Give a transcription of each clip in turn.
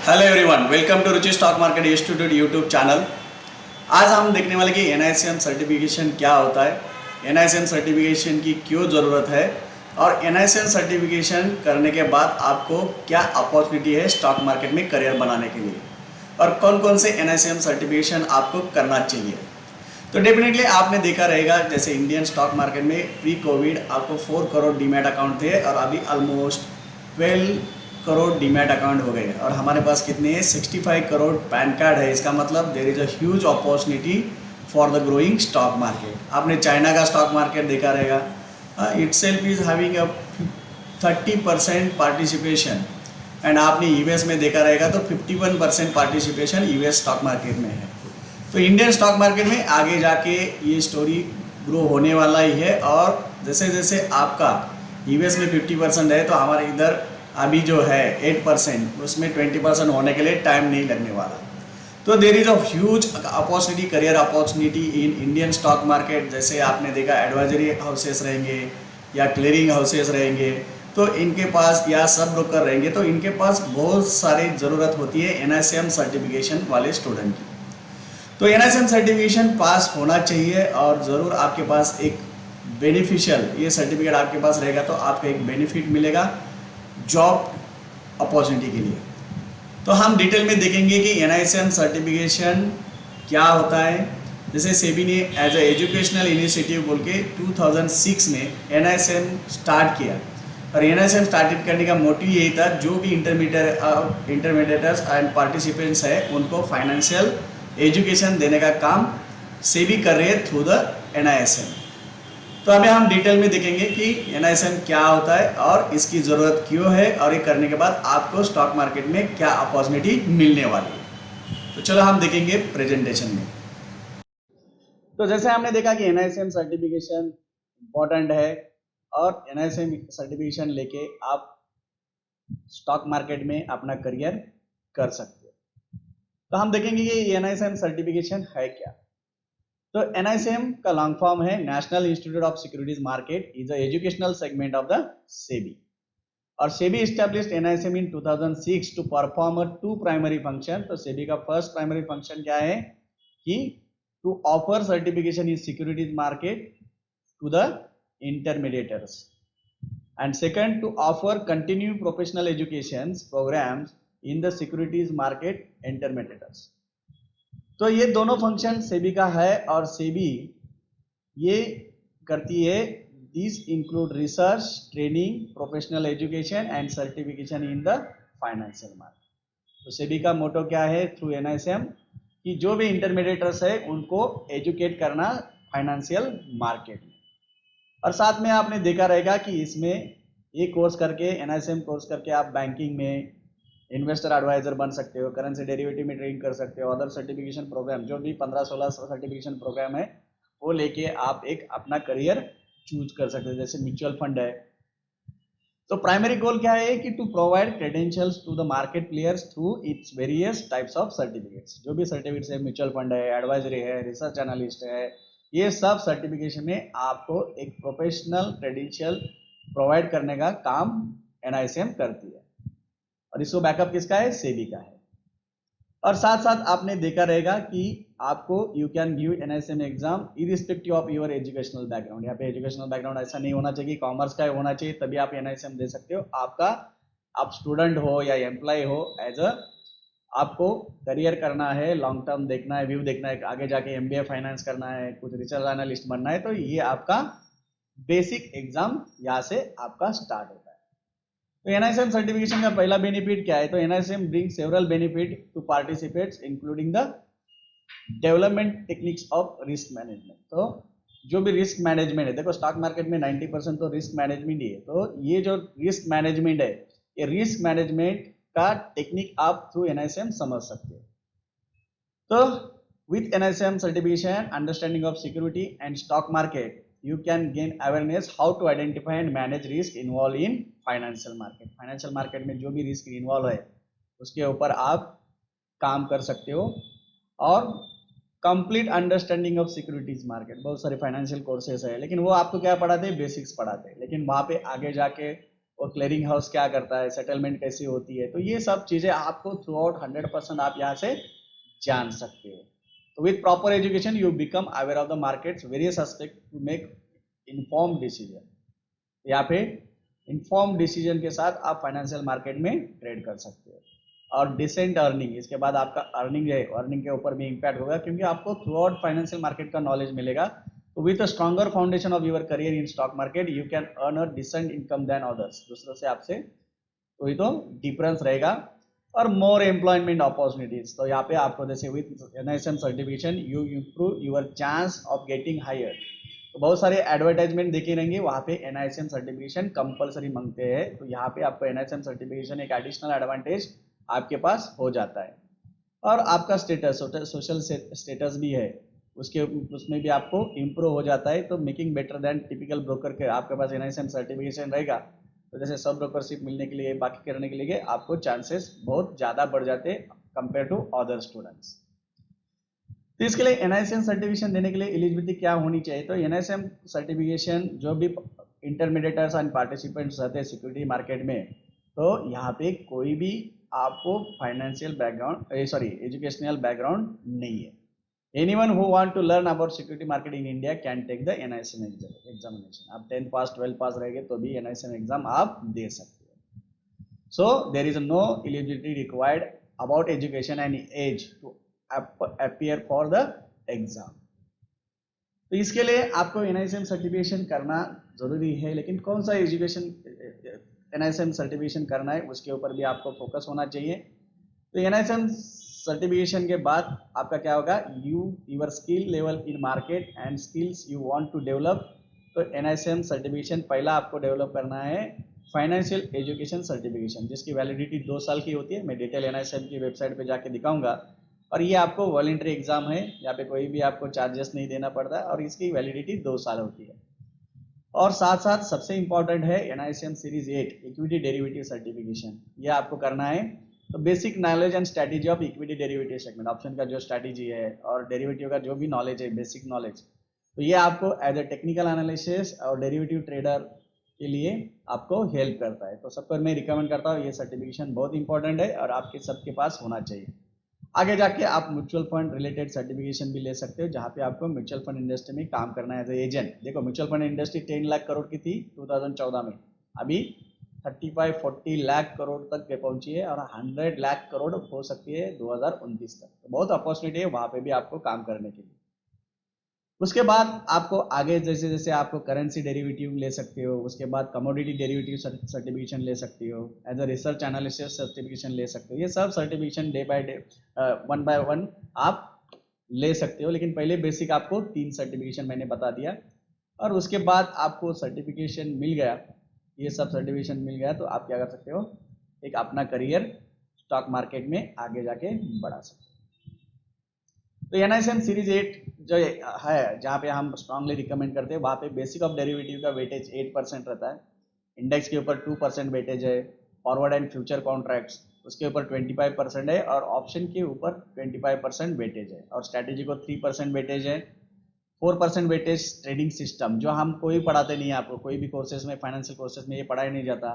Hello everyone, welcome to Ruchi stock market institute YouTube channel. आज हम देखने वाले कि एनआईसीएम सर्टिफिकेशन क्या होता है, एनआईसीएम सर्टिफिकेशन की क्यों ज़रूरत है और एनआईसीएम सर्टिफिकेशन करने के बाद आपको क्या अपॉर्चुनिटी है स्टॉक मार्केट में करियर बनाने के लिए और कौन कौन से एनआईसीएम सर्टिफिकेशन आपको करना चाहिए। तो डेफिनेटली आपने देखा रहेगा जैसे इंडियन स्टॉक मार्केट में प्री कोविड आपको 4 करोड़ डीमैट अकाउंट थे और अभी ऑलमोस्ट 12 करोड़ डीमैट अकाउंट हो गए और हमारे पास कितने हैं 65 करोड़ पैन कार्ड है। इसका मतलब there is a huge opportunity for the growing stock market. आपने चाइना का स्टॉक मार्केट देखा रहेगा, itself is having a 30% participation and आपने यूएस में देखा रहेगा तो 51% पार्टिसिपेशन यूएस स्टॉक मार्केट में है। तो इंडियन स्टॉक मार्केट में आगे जाके ये स्टोरी ग्रो होने वाला ही है और जैसे जैसे आपका यूएस में 50% है तो हमारे इधर अभी जो है 8%, उसमें 20% होने के लिए टाइम नहीं लगने वाला। तो there is a huge opportunity, career opportunity in Indian stock market. जैसे आपने देखा एडवाइजरी हाउसेस रहेंगे या क्लियरिंग हाउसेस रहेंगे तो इनके पास या सब ब्रोकर रहेंगे तो इनके पास बहुत सारी ज़रूरत होती है एनआईसीएम सर्टिफिकेशन वाले स्टूडेंट की। तो एनआईसीएम सर्टिफिकेशन पास होना चाहिए और ज़रूर आपके पास एक बेनिफिशियल ये सर्टिफिकेट आपके पास रहेगा तो आपको एक बेनिफिट मिलेगा जॉब अपॉर्चुनिटी के लिए। तो हम डिटेल में देखेंगे कि एनआईसीएम सर्टिफिकेशन क्या होता है। जैसे सेबी ने एज ए एजुकेशनल इनिशिएटिव बोल के 2006 में एनआईसीएम स्टार्ट किया और एनआईसीएम स्टार्ट करने का मोटिव यही था जो भी इंटरमीडिएटर्स एंड पार्टिसिपेंट्स है उनको फाइनेंशियल एजुकेशन देने का काम सेबी कर रहे हैं थ्रू द एनआईसीएम। तो अभी हम डिटेल में देखेंगे कि एनआईसीएम क्या होता है और इसकी ज़रूरत क्यों है और ये करने के बाद आपको स्टॉक मार्केट में क्या अपॉर्चुनिटी मिलने वाली है। तो चलो हम देखेंगे प्रेजेंटेशन में। तो जैसे हमने देखा कि एनआईसीएम सर्टिफिकेशन इम्पोर्टेंट है और एनआईसीएम सर्टिफिकेशन लेके आप स्टॉक मार्केट में अपना करियर कर सकते हो। तो हम देखेंगे कि एनआईसीएम सर्टिफिकेशन है क्या। तो एनआईसीएम का लॉन्ग फॉर्म है National Institute of Securities Market, is a educational segment of the SEBI और SEBI established NICM in 2006 to perform two primary function. तो सेबी का फर्स्ट प्राइमरी फंक्शन क्या है कि to offer certification in securities market to the intermediators and second to offer continue professional education programmes in the securities market intermediators. तो ये दोनों function SEBI का है और सेबी ये करती है this include research, training, professional education and certification in the financial market. तो सेबी का मोटो क्या है थ्रू एनआईसीएम कि जो भी इंटरमीडिएटर्स है उनको एजुकेट करना फाइनेंशियल मार्केट में। और साथ में आपने देखा रहेगा कि इसमें ये कोर्स करके एनआईसीएम कोर्स करके आप बैंकिंग में इन्वेस्टर एडवाइजर बन सकते हो, करेंसी डेरिवेटिव में ट्रेडिंग कर सकते हो, अदर सर्टिफिकेशन प्रोग्राम जो भी 15-16 सर्टिफिकेशन प्रोग्राम है वो लेके आप एक अपना करियर चूज कर सकते हो। जैसे म्यूचुअल फंड है तो प्राइमरी गोल क्या है कि to provide credentials to the market players through its various types of certificates. जो भी सर्टिफिकेट्स है, म्यूचुअल फंड है, एडवाइजरी है, रिसर्च एनालिस्ट है, ये सब सर्टिफिकेशन में आपको एक प्रोफेशनल क्रेडेंशियल प्रोवाइड करने का काम एनआईसीएम करती है और इसको बैकअप किसका है, सेबी का है। और साथ साथ आपने देखा रहेगा कि आपको you can give NICM exam irrespective of your educational background. यहाँ पे एजुकेशनल बैकग्राउंड ऐसा नहीं होना चाहिए, कॉमर्स का होना चाहिए तभी आप एनआईसीएम दे सकते हो। आपका आप स्टूडेंट हो या एम्प्लॉय हो, एज अ आपको करियर करना है, लॉन्ग टर्म देखना है, व्यू देखना है, आगे जाके एमबीए फाइनेंस करना है, कुछ रिसर्च एनालिस्ट बनना है, तो ये आपका बेसिक एग्जाम यहाँ से आपका स्टार्ट होता है। तो एनआईसीएम सर्टिफिकेशन का पहला बेनिफिट क्या है, तो NICM bring several benefit to participates including the development techniques of risk management. तो जो भी रिस्क मैनेजमेंट है, देखो स्टॉक मार्केट में 90% तो रिस्क मैनेजमेंट ही है, तो ये जो रिस्क मैनेजमेंट है ये रिस्क मैनेजमेंट का टेक्निक आप थ्रू एनआईसीएम समझ सकते हो। तो with NICM certification understanding of security and stock market you can gain awareness how to identify and manage risk involved in financial market। Financial market में जो भी रिस्क इन्वॉल्व है उसके ऊपर आप काम कर सकते हो। और complete understanding of Securities market, बहुत सारे फाइनेंशियल कोर्सेस है लेकिन वो आपको क्या पढ़ाते हैं, बेसिक्स पढ़ाते हैं, लेकिन वहाँ पे आगे जाके और क्लियरिंग हाउस क्या करता है, सेटलमेंट कैसी होती है, तो ये सब चीज़ें आपको थ्रू आउट 100% आप यहाँ से जान सकते हो। तो with proper education you become aware of the markets various aspect to make inform decision. यहाँ पे इन्फॉर्म डिसीजन के साथ आप फाइनेंशियल मार्केट में ट्रेड कर सकते हो। और डिसेंट अर्निंग, इसके बाद आपका अर्निंग है, अर्निंग के ऊपर भी इम्पैक्ट होगा क्योंकि आपको थ्रू आउट फाइनेंशियल मार्केट का नॉलेज मिलेगा। तो with a stronger foundation of your career in stock market you can earn a decent income than others. दूसरों से आपसे वही तो डिफरेंस रहेगा। और मोर एम्प्लॉयमेंट अपॉर्चुनिटीज, तो यहाँ पे आपको जैसे with NISM certification you improve your chance of getting higher. तो बहुत सारे एडवर्टाइजमेंट देखे रहेंगे, वहाँ पे एनआईएसएम सर्टिफिकेशन कंपलसरी मांगते हैं। तो यहाँ पे आपको एनआईएसएम सर्टिफिकेशन एक एडिशनल एडवांटेज आपके पास हो जाता है। और आपका स्टेटस, सोशल स्टेटस भी है उसके, उसमें भी आपको इम्प्रूव हो जाता है। तो making better than typical broker के आपके पास एनआईएसएम सर्टिफिकेशन रहेगा, तो जैसे सब ब्रोकरशिप मिलने के लिए, बाकी करने के लिए आपको चांसेस बहुत ज़्यादा बढ़ जाते हैं कंपेयर टू अदर स्टूडेंट्स। तो इसके लिए एनआईएसएम सर्टिफिकेशन देने के लिए एलिजिबिलिटी क्या होनी चाहिए, तो एनआईएसएम सर्टिफिकेशन जो भी इंटरमीडिएटर्स एंड पार्टिसिपेंट्स रहते हैं सिक्योरिटी मार्केट में, तो यहाँ पे कोई भी आपको financial background sorry educational background नहीं है। Anyone who want to learn about security market in India can take the NISM examination. आप 10th पास 12th पास रहेंगे तो भी एनआईएसएम एग्जाम आप दे सकते हो। So there is no eligibility required about education and age to appear for the exam. तो इसके लिए आपको एनआईएसएम सर्टिफिकेशन करना जरूरी है, लेकिन कौन सा एजुकेशन एनआईएसएम सर्टिफिकेशन करना है उसके ऊपर भी आपको फोकस होना चाहिए। तो एनआईएसएम सर्टिफिकेशन के बाद आपका क्या होगा, your skill level in market and skills you want to develop. तो एनआईएसएम सर्टिफिकेशन पहला आपको डेवलप करना है फाइनेंशियल एजुकेशन सर्टिफिकेशन, जिसकी वैलिडिटी 2 साल की होती है। मैं डिटेल एनआईएसएम की वेबसाइट पे जाके दिखाऊंगा। और ये आपको वॉलंटरी एग्जाम है, यहाँ पे कोई भी आपको चार्जेस नहीं देना पड़ता है और इसकी वैलिडिटी 2 साल होती है। और साथ साथ सबसे इंपॉर्टेंट है NISM series 8 equity derivative certification, ये आपको करना है। तो basic knowledge and strategy of equity derivative segment, option का जो स्ट्रैटेजी है और डेरिवेटिव का जो भी नॉलेज है, बेसिक नॉलेज, तो ये आपको एज ए टेक्निकल एनालिसिस और डेरिवेटिव ट्रेडर के लिए आपको हेल्प करता है। तो सबको मैं रिकमेंड करता हूँ, ये सर्टिफिकेशन बहुत इंपॉर्टेंट है और आपके सबके पास होना चाहिए। आगे जाके आप म्यूचुअल फंड रिलेटेड सर्टिफिकेशन भी ले सकते हो, जहाँ पे आपको म्यूचुअल फंड इंडस्ट्री में काम करना है एज ए एजेंट। देखो mutual fund industry 10 lakh crore की थी 2014 में, अभी 35-40 लाख करोड़ तक के पहुंची है और 100 लाख करोड़ हो सकती है 2029 तक। तो बहुत अपॉर्चुनिटी है वहाँ पे भी आपको काम करने के लिए। उसके बाद आपको आगे जैसे जैसे आपको करेंसी डेरिवेटिव ले सकते हो, उसके बाद कमोडिटी डेरिवेटिव सर्टिफिकेशन ले सकते हो, as a research analysis certification ले सकते हो। ये सब certification day by day 1 by 1 आप ले सकते हो, लेकिन पहले बेसिक आपको 3 सर्टिफिकेशन मैंने बता दिया। और उसके बाद आपको सर्टिफिकेशन मिल गया, ये सब सर्टिफिकेशन मिल गया, तो आप क्या कर सकते हो, एक अपना करियर स्टॉक मार्केट में आगे जाके बढ़ा सकते हो। तो एनआईएसएम सीरीज 8 जो है, जहाँ पे हम स्ट्रांगली रिकमेंड करते हैं, वहाँ पे बेसिक ऑफ डेरिवेटिव का वेटेज 8% रहता है, इंडेक्स के ऊपर 2% वेटेज है, फॉरवर्ड एंड फ्यूचर कॉन्ट्रैक्ट्स उसके ऊपर 25% है, और ऑप्शन के ऊपर 25% वेटेज है, और स्ट्रैटेजी को 3% वेटेज है। 4% वेटेज ट्रेडिंग सिस्टम, जो हम कोई पढ़ाते नहीं है आपको, कोई भी कोर्सेज में, फाइनेंशियल कोर्सेज में ये पढ़ाया नहीं जाता।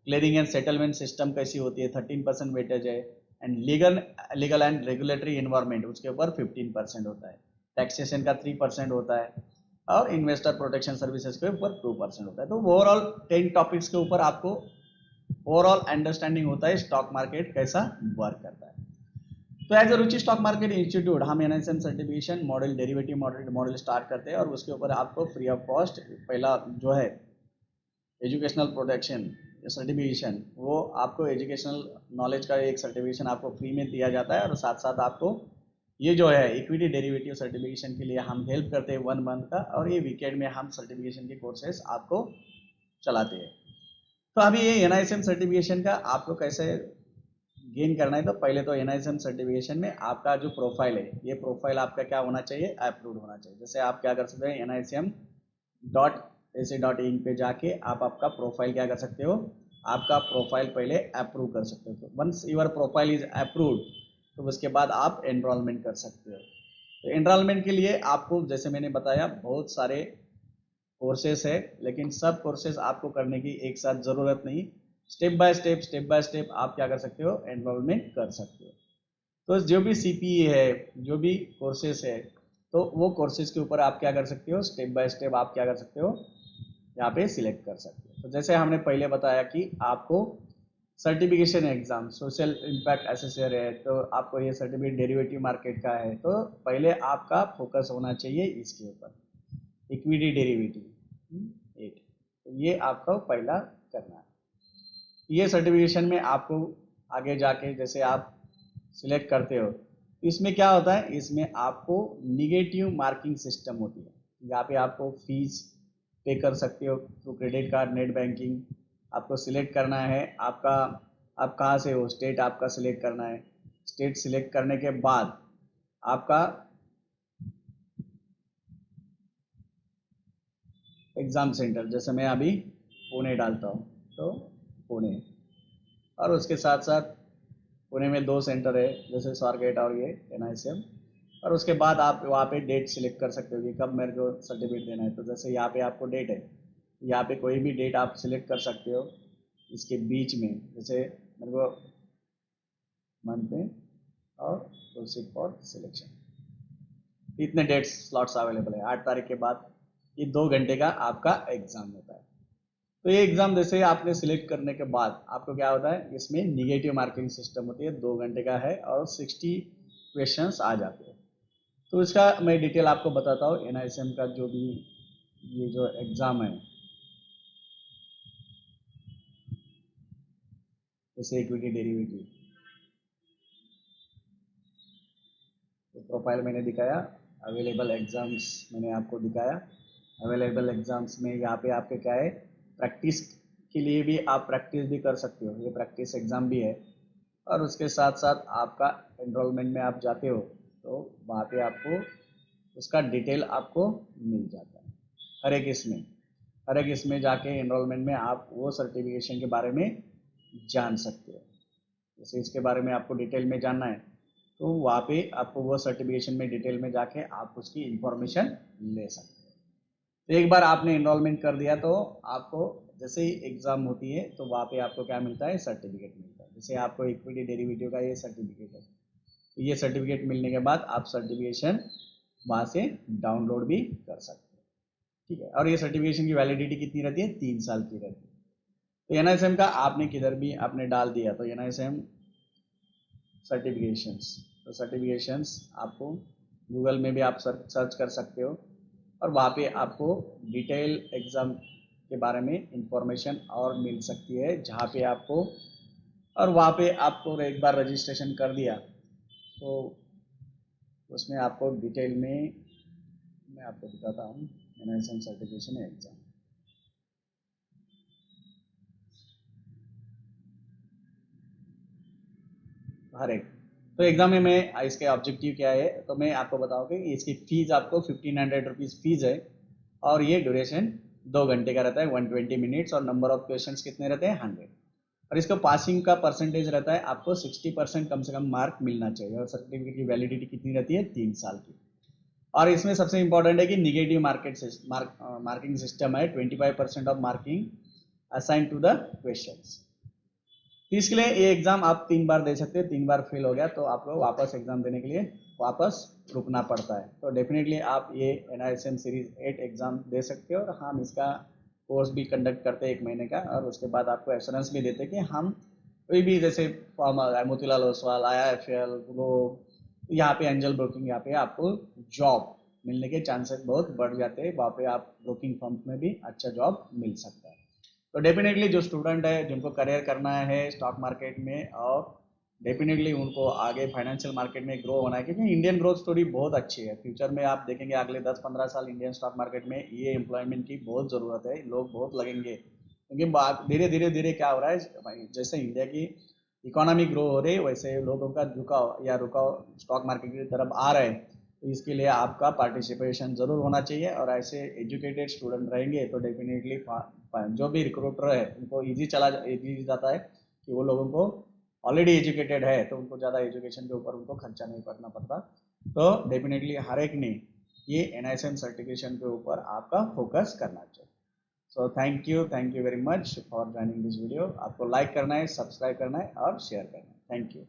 क्लियरिंग एंड सेटलमेंट सिस्टम कैसी होती है, 13% वेटेज है। And legal and regulatory environment उसके ऊपर 15% होता है। टैक्सेशन का 3% होता है, और इन्वेस्टर प्रोटेक्शन सर्विसेज के ऊपर 2% होता है। तो ओवरऑल 10 टॉपिक्स के ऊपर आपको ओवरऑल अंडरस्टैंडिंग होता है स्टॉक मार्केट कैसा वर्क करता है। तो as a Ruchi stock market institute हम NISM certification model derivative model start करते हैं, और उसके ऊपर आपको फ्री ऑफ कॉस्ट पहला जो है एजुकेशनल प्रोटेक्शन सर्टिफिकेशन, वो आपको एजुकेशनल नॉलेज का एक सर्टिफिकेशन आपको फ्री में दिया जाता है। और साथ साथ आपको ये जो है इक्विटी डेरिवेटिव सर्टिफिकेशन के लिए हम हेल्प करते हैं 1 मंथ का, और ये वीकेंड में हम सर्टिफिकेशन के कोर्सेज आपको चलाते हैं। तो अभी ये एनआईएसएम सर्टिफिकेशन का आपको कैसे गेन करना है, तो पहले तो एनआईएसएम सर्टिफिकेशन में आपका जो प्रोफाइल है, ये प्रोफाइल आपका क्या होना चाहिए, अप्रूव्ड होना चाहिए। जैसे आप क्या कर सकते हैं, NICM.ac.in पे जाके आप आपका प्रोफाइल क्या कर सकते हो, आपका प्रोफाइल पहले अप्रूव कर सकते हो। Once your profile is approved, तो उसके बाद आप एनरोलमेंट कर सकते हो। तो एनरोलमेंट के लिए आपको जैसे मैंने बताया बहुत सारे कोर्सेस है, लेकिन सब कोर्सेस आपको करने की एक साथ ज़रूरत नहीं। स्टेप बाय स्टेप आप क्या कर सकते हो, एनरोलमेंट कर सकते हो। तो जो भी सीपीई है, जो भी कोर्सेस है, तो वो कोर्सेज के ऊपर आप क्या कर सकते हो, स्टेप बाय स्टेप आप क्या कर सकते हो, यहाँ पे सिलेक्ट कर सकते हो। तो जैसे हमने पहले बताया कि आपको certification exam social impact assessor है, तो आपको ये सर्टिफिकेट डेरिवेटिव मार्केट का है, तो पहले आपका फोकस होना चाहिए इसके ऊपर, इक्विटी डेरिवेटिव एट, तो ये आपको पहला करना है। ये सर्टिफिकेशन में आपको आगे जाके जैसे आप सिलेक्ट करते हो, इसमें क्या होता है, इसमें आपको निगेटिव मार्किंग सिस्टम होती है। यहाँ पे आपको फीस पे कर सकते हो through credit card, net banking. आपको सिलेक्ट करना है आपका, आप कहाँ से हो, स्टेट आपका सिलेक्ट करना है। स्टेट सिलेक्ट करने के बाद आपका एग्ज़ाम सेंटर, जैसे मैं अभी पुणे डालता हूँ, तो पुणे, और उसके साथ साथ पुणे में 2 सेंटर है, जैसे स्वारगेट और ये NICM। और उसके बाद आप वहाँ पे डेट सिलेक्ट कर सकते हो कि कब मेरे को सर्टिफिकेट देना है। तो जैसे यहाँ पे आपको डेट है, यहाँ पे कोई भी डेट आप सिलेक्ट कर सकते हो इसके बीच में, जैसे मेरे को मंथ में, और प्रोसीड फॉर सिलेक्शन। इतने डेट स्लॉट्स अवेलेबल है। 8 तारीख के बाद ये 2 घंटे का आपका एग्ज़ाम होता है। तो ये एग्ज़ाम जैसे आपने सिलेक्ट करने के बाद आपको क्या होता है, इसमें निगेटिव मार्किंग सिस्टम होती है, 2 घंटे का है और 60 क्वेश्चंस आ जाते हैं। तो इसका मैं डिटेल आपको बताता हूँ। NICM का जो भी ये जो एग्ज़ाम है, जैसे इक्विटी डेरिवेटिव, तो प्रोफाइल मैंने दिखाया, अवेलेबल एग्ज़ाम्स मैंने आपको दिखाया। अवेलेबल एग्ज़ाम्स में यहाँ पे आपके क्या है, प्रैक्टिस के लिए भी आप प्रैक्टिस भी कर सकते हो, ये प्रैक्टिस एग्ज़ाम भी है। और उसके साथ साथ आपका एनरोलमेंट में आप जाते हो, तो वहाँ पे आपको उसका डिटेल आपको मिल जाता है। हर एक इसमें जाके एनरोलमेंट में आप वो सर्टिफिकेशन के बारे में जान सकते हो। जैसे इसके बारे में आपको डिटेल में जानना है, तो वहाँ पे आपको वो सर्टिफिकेशन में डिटेल में जाके आप उसकी इंफॉर्मेशन ले सकते हो। तो एक बार आपने इनरोलमेंट कर दिया, तो आपको जैसे ही एग्ज़ाम होती है, तो वहाँ पे आपको क्या मिलता है, सर्टिफिकेट मिलता है। जैसे आपको इक्विटी डेरिवेटिव का ये सर्टिफिकेट है, तो ये सर्टिफिकेट मिलने के बाद आप सर्टिफिकेशन वहाँ से डाउनलोड भी कर सकते हो। ठीक है, और ये सर्टिफिकेशन की वैलिडिटी कितनी रहती है, 3 साल की रहती है। तो NICM का आपने किधर भी आपने डाल दिया, तो NICM सर्टिफिकेशंस, तो सर्टिफिकेशंस आपको गूगल में भी आप सर्च कर सकते हो, और वहाँ पे आपको डिटेल एग्ज़ाम के बारे में इंफॉर्मेशन और मिल सकती है, जहाँ पे आपको, और वहाँ पे आपको एक बार रजिस्ट्रेशन कर दिया, तो उसमें आपको डिटेल में मैं आपको दिखाता हूँ। NICM सर्टिफिकेशन एग्ज़ाम, हर एक, तो एग्ज़ाम में मैं इसके ऑब्जेक्टिव क्या है, तो मैं आपको बताऊँ कि इसकी फ़ीस आपको 1500 रुपीज़ फीस है, और ये ड्यूरेशन 2 घंटे का रहता है, 120 मिनट्स, और नंबर ऑफ क्वेश्चंस कितने रहते हैं, 100। और इसका पासिंग का परसेंटेज रहता है, आपको 60% कम से कम मार्क मिलना चाहिए। और सर्टिफिकेट की वैलिडिटी कितनी रहती है, 3 साल की। और इसमें सबसे इंपॉर्टेंट है कि निगेटिव मार्किंग सिस्टम है, 25% of marking assign to the questions. तो इसके लिए ये एग्ज़ाम आप 3 बार दे सकते हैं। 3 बार फेल हो गया तो आपको वापस एग्ज़ाम देने के लिए वापस रुकना पड़ता है। तो डेफिनेटली आप ये NICM सीरीज 8 एग्ज़ाम दे सकते हो, और हम इसका कोर्स भी कंडक्ट करते हैं 1 महीने का, और उसके बाद आपको एश्योरेंस भी देते हैं कि हम कोई भी, जैसे मोतीलाल ओसवाल, IIFL, ग्लो, यहाँ पे एंजल ब्रोकिंग, यहाँ पे आपको जॉब मिलने के चांसेस बहुत बढ़ जाते हैं। वहाँ पे आप ब्रोकिंग फर्म्स में भी अच्छा जॉब मिल सकता है। तो डेफिनेटली जो स्टूडेंट है, जिनको करियर करना है स्टॉक मार्केट में, और डेफिनेटली उनको आगे फाइनेंशियल मार्केट में ग्रो होना है, क्योंकि इंडियन ग्रोथ स्टोरी बहुत अच्छी है। फ्यूचर में आप देखेंगे अगले 10-15 साल इंडियन स्टॉक मार्केट में ये एम्प्लॉयमेंट की बहुत ज़रूरत है, लोग बहुत लगेंगे। क्योंकि धीरे धीरे क्या हो रहा है, जैसे इंडिया की इकोनॉमी ग्रो हो रही है, वैसे लोगों का झुकाव या रुकाव स्टॉक मार्केट की तरफ आ रहा है। तो इसके लिए आपका पार्टिसिपेशन ज़रूर होना चाहिए, और ऐसे एजुकेटेड स्टूडेंट रहेंगे तो डेफिनेटली जो भी रिक्रूटर है उनको ईजी जाता है कि वो लोगों को ऑलरेडी एजुकेटेड है, तो उनको ज़्यादा एजुकेशन के ऊपर उनको खर्चा नहीं करना पड़ता। तो डेफिनेटली हर एक ने ये NISM सर्टिफिकेशन के ऊपर आपका फोकस करना चाहिए। So thank you very much for joining this video. आपको लाइक करना है, सब्सक्राइब करना है और शेयर करना है। Thank you.